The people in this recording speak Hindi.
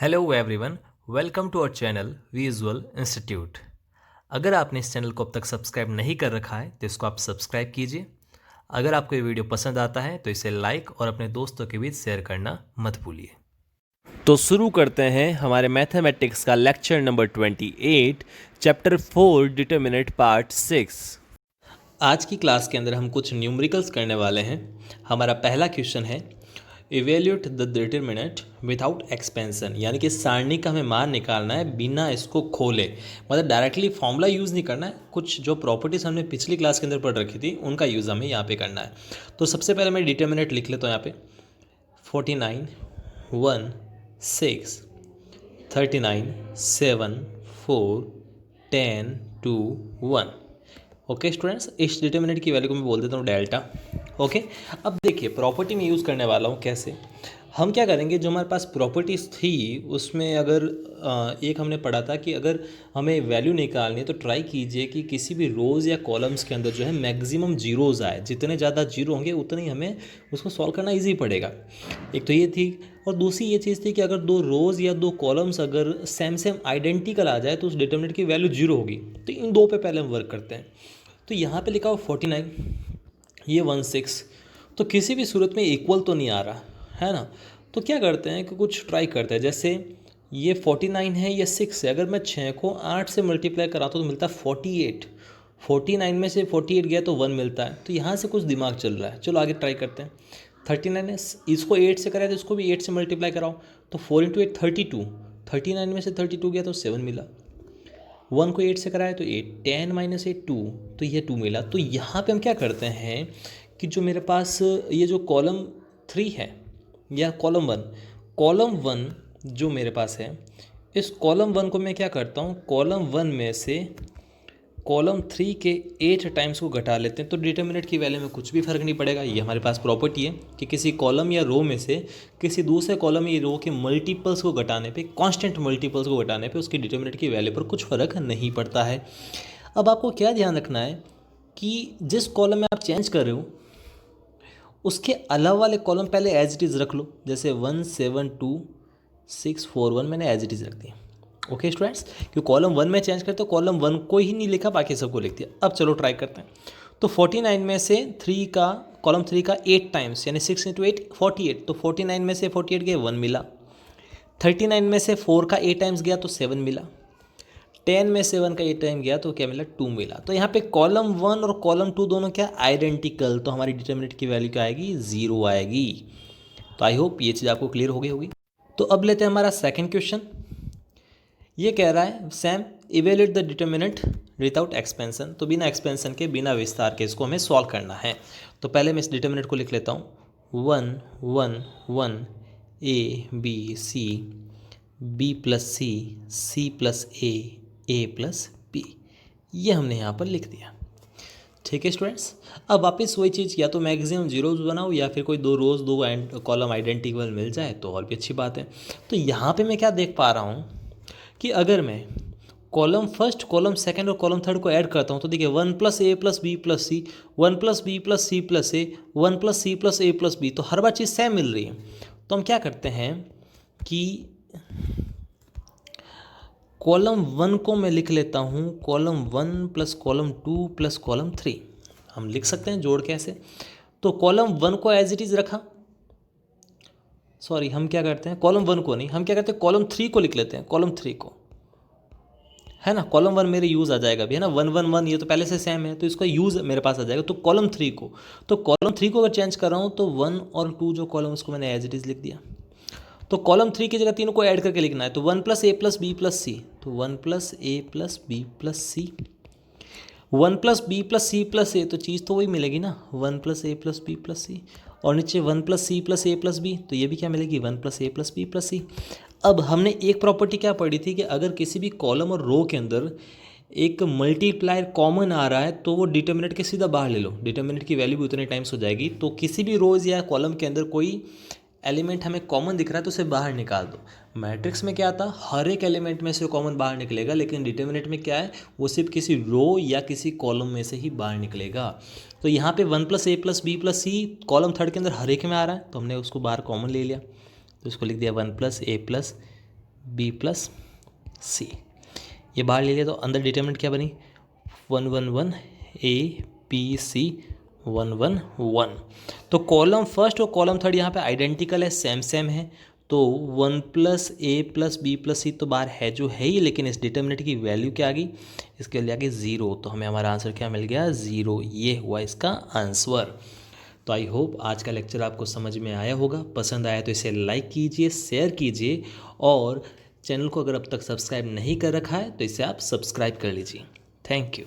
Hello everyone, welcome to our channel visual institute. अगर आपने इस चैनल को अब तक सब्सक्राइब नहीं कर रखा है तो इसको आप सब्सक्राइब कीजिए। अगर आपको ये वीडियो पसंद आता है तो इसे लाइक और अपने दोस्तों के बीच शेयर करना मत भूलिए। तो शुरू करते हैं हमारे मैथमेटिक्स का lecture number 28, chapter 4 determinant part 6। आज की क्लास के अंदर हम कुछ न्यूमेरिकल्स करने वाले हैं। हमारा पहला क्वेश्चन है evaluate the determinant without expansion, यानी कि सारणी का हमें मान निकालना है बिना इसको खोले, मतलब डायरेक्टली फॉर्मूला यूज़ नहीं करना है। कुछ जो प्रॉपर्टीज हमने पिछली क्लास के अंदर पढ़ रखी थी उनका यूज़ हमें यहाँ पे करना है। तो सबसे पहले मैं डिटरमिनेंट लिख लेता हूँ यहाँ पे 49 1 6 39 7 4 10 2 1। ओके स्टूडेंट्स, इस डिटरमिनेंट की वैल्यू को मैं बोल देता हूँ डेल्टा। ओके, अब देखिए प्रॉपर्टी में यूज़ करने वाला हूँ। कैसे हम क्या करेंगे, जो हमारे पास प्रॉपर्टीज़ थी उसमें अगर एक हमने पढ़ा था कि अगर हमें वैल्यू निकालनी है तो ट्राई कीजिए कि किसी भी रोज़ या कॉलम्स के अंदर जो है मैक्सिमम जीरोज़ आए। जितने ज़्यादा जीरो होंगे उतने ही हमें उसको सॉल्व करना ईजी पड़ेगा। एक तो ये थी, और दूसरी ये चीज़ थी कि अगर दो रोज़ या दो कॉलम्स अगर सेम सेम आइडेंटिकल आ जाए तो उस डिटरमिनेंट की वैल्यू जीरो होगी। तो इन दो पे पहले हम वर्क करते हैं। तो यहाँ पे लिखा हुआ 49, ये 16, तो किसी भी सूरत में इक्वल तो नहीं आ रहा है ना। तो क्या करते हैं कि कुछ ट्राई करते हैं। जैसे ये 49 है, ये 6 है, अगर मैं 6 को 8 से मल्टीप्लाई कराता हूँ तो मिलता है 48। 49 में से 48 गया तो 1 मिलता है। तो यहाँ से कुछ दिमाग चल रहा है, चलो आगे ट्राई करते हैं। 39 है, इसको 8 से कराए तो इसको भी 8 से मल्टीप्लाई कराओ तो 4 × 8 32। 39 में से 32 गया तो 7 मिला। 1 को 8 से कराए तो 8, 10 - 8 2, तो ये 2 मिला। तो यहाँ पे हम क्या करते हैं कि जो मेरे पास ये जो कॉलम 3 है या कॉलम 1 जो मेरे पास है, इस कॉलम 1 को मैं क्या करता हूँ, कॉलम 1 में से कॉलम 3 के 8 टाइम्स को घटा लेते हैं। तो डिटरमिनेंट की वैल्यू में कुछ भी फर्क नहीं पड़ेगा। ये हमारे पास प्रॉपर्टी है कि किसी कॉलम या रो में से किसी दूसरे कॉलम या रो के मल्टीपल्स को घटाने पे, कांस्टेंट मल्टीपल्स को घटाने पे उसकी डिटरमिनेंट की वैल्यू पर कुछ फ़र्क नहीं पड़ता है। अब आपको क्या ध्यान रखना है कि जिस कॉलम में आप चेंज कर रहे हो उसके अलावा वाले कॉलम पहले एज इट इज़ रख लो। जैसे 1 7 2 6 4 1 मैंने एज इट इज़ रख दिया। ओके स्टूडेंट्स, क्योंकि कॉलम 1 में चेंज करते तो कॉलम 1 को ही नहीं लिखा, बाकी सबको लिख दिया। अब चलो ट्राई करते हैं। तो 49 में से 3 का, कॉलम 3 का 8 टाइम्स, यानी 6 × 8 48। तो 49 में से 48 गए 1 मिला। 39 में से 4 का 8 टाइम्स गया तो 7 मिला। 10 में से 1 का 8 टाइम गया तो क्या मिला, 2 मिला। तो यहाँ पे कॉलम 1 और कॉलम 2 दोनों क्या आइडेंटिकल, तो हमारी डिटरमिनेंट की वैल्यू क्या आएगी, 0 आएगी। तो आई होप ये चीज़ आपको क्लियर हो गई होगी। तो अब लेते हैं हमारा सेकंड क्वेश्चन। ये कह रहा है Sam evaluate the determinant without expansion. तो बिना एक्सपेंशन के, बिना विस्तार के इसको हमें सॉल्व करना है। तो पहले मैं इस डिटरमिनेंट को लिख लेता हूँ 1 1 1 a b + c + a + b, ये हमने यहाँ पर लिख दिया। ठीक है स्टूडेंट्स, अब वापस वही चीज़, या तो मैक्सिमम जीरोज बनाओ या फिर कोई दो रोज दो कॉलम आइडेंटिकल मिल जाए तो और भी अच्छी बात है। तो यहाँ पे मैं क्या देख पा रहा हूँ कि अगर मैं कॉलम फर्स्ट, कॉलम सेकंड और कॉलम थर्ड को ऐड करता हूँ तो देखिए 1 + a + b + c, 1 + b + c + a, 1 + c + a + b, तो हर बार चीज़ सेम मिल रही है। तो हम क्या करते हैं कि कॉलम 1 को मैं लिख लेता हूँ कॉलम 1 + कॉलम 2 + कॉलम 3, हम लिख सकते हैं जोड़ के ऐसे। तो कॉलम 1 को एज इट इज़ रखा, सॉरी हम क्या करते हैं, कॉलम 1 को नहीं, हम क्या करते हैं कॉलम 3 को लिख लेते हैं, कॉलम 3 को, है ना। कॉलम 1 मेरे यूज़ आ जाएगा भी, है ना, 1 1 1 ये तो पहले से सेम है तो इसका यूज़ मेरे पास आ जाएगा। तो कॉलम 3 को, तो कॉलम 3 को अगर चेंज कर रहा हूँ तो 1 और 2 जो कॉलम उसको मैंने एज इट इज़ लिख दिया। तो कॉलम 3 की जगह तीनों को ऐड करके लिखना है। तो 1 + a + b + c, तो 1 + a + b + c, 1 + b + c + a, तो चीज़ तो वही मिलेगी ना, 1 + a + b + c, और नीचे 1 + c + a + b, तो ये भी क्या मिलेगी, 1 + a + b + c। अब हमने एक प्रॉपर्टी क्या पढ़ी थी कि अगर किसी भी कॉलम और रो के अंदर एक मल्टीप्लायर कॉमन आ रहा है तो वो डिटरमिनेंट के सीधा बाहर ले लो, डिटरमिनेंट की वैल्यू भी उतने टाइम्स हो जाएगी। तो किसी भी रोज़ या कॉलम के अंदर कोई एलिमेंट हमें कॉमन दिख रहा है तो उसे बाहर निकाल दो। मैट्रिक्स में क्या था, हर एक एलिमेंट में से कॉमन बाहर निकलेगा, लेकिन डिटरमिनेंट में क्या है, वो सिर्फ किसी रो या किसी कॉलम में से ही बाहर निकलेगा। तो यहाँ पे 1 + a + b + c column third के अंदर हर एक में आ रहा है तो हमने उसको बाहर कॉमन ले लिया, तो इसको लिख दिया 1 + a + बी प्लस सी, ये बाहर ले लिया तो अंदर डिटर्मिनेंट क्या बनी 1 1 1 ए बी सी 1 1 1। तो कॉलम फर्स्ट और कॉलम थर्ड यहाँ पे आइडेंटिकल है, सेम सेम है, तो 1 प्लस ए प्लस बी प्लस सी तो बाहर है जो है ही, लेकिन इस डिटर्मिनेंट की वैल्यू क्या आ गई, इसके वैल्यू आ गई 0, तो हमें हमारा आंसर क्या मिल गया 0, ये हुआ इसका आंसर। तो आई होप आज का लेक्चर आपको समझ में आया होगा, पसंद आया तो इसे लाइक कीजिए, शेयर कीजिए, और चैनल को अगर अब तक सब्सक्राइब नहीं कर रखा है तो इसे आप सब्सक्राइब कर लीजिए। Thank you.